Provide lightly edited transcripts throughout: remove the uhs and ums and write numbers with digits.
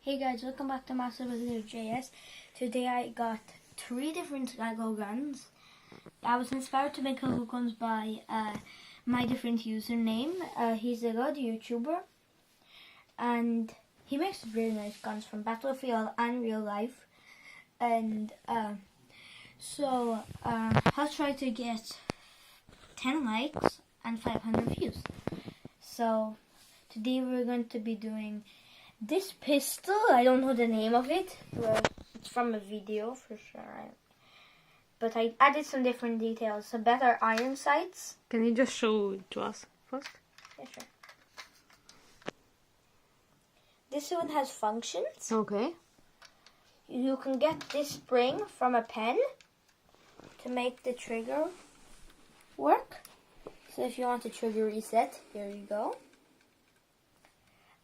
Hey guys, welcome back to Master Builder JS. Today I got 3 different Lego guns. I was inspired to make Lego guns by my different username. He's a good YouTuber and he makes very nice guns from Battlefield and real life. And I'll try to get 10 likes and 500 views. So today we're going to be doing this pistol. I don't know the name of it. Well, it's from a video for sure. But I added some different details. So better iron sights. Can you just show it to us first? Yeah, sure. This one has functions. Okay. You can get this spring from a pen to make the trigger work. So if you want to trigger reset, here you go.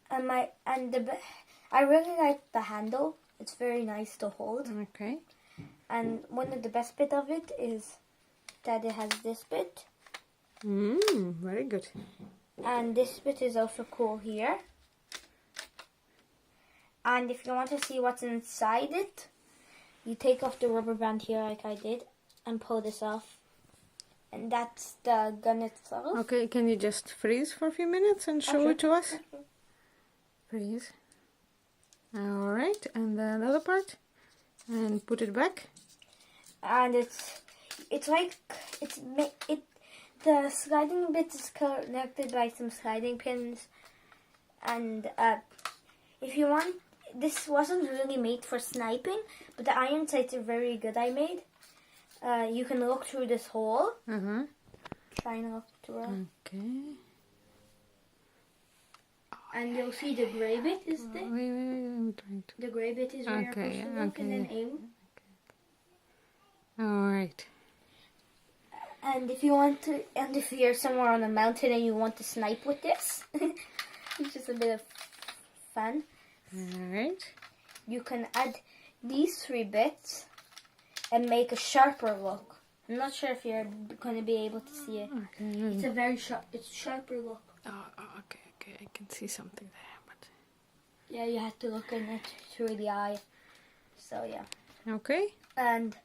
I really like the handle. It's very nice to hold. Okay. And one of the best bit of it is that it has this bit. Very good. And this bit is also cool here. And if you want to see what's inside it, you take off the rubber band here like I did and pull this off. And that's the gun itself. Okay, can you just freeze for a few minutes and show it to us? Freeze. Alright, and the other part? And put it back. And the sliding bit is connected by some sliding pins. And if you want, this wasn't really made for sniping, but the iron sights are very good. I made. You can look through this hole. Try and look through it. Okay. And you'll see the grey bit is there. Wait, I'm trying to. The grey bit is where you're supposed to look and then aim. Alright. And if you want to, and if you're somewhere on a mountain and you want to snipe with this, it's just a bit of fun. Alright. You can add these 3 bits and make a sharper look. I'm not sure if you're going to be able to see it. Okay. It's a very sharper look. Okay. I can see something there, but yeah, you have to look in it through the eye. So yeah. Okay. And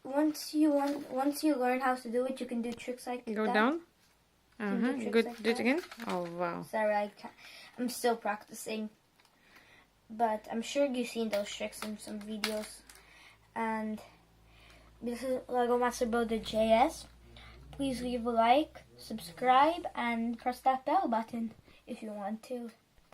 once you learn how to do it, you can do tricks like that. Go down. Good. Like Do it again. Oh wow. Sorry, I can't. I'm still practicing, but I'm sure you've seen those tricks in some videos. And this is Lego Master Builder JS. Please leave a like, subscribe, and press that bell button if you want to.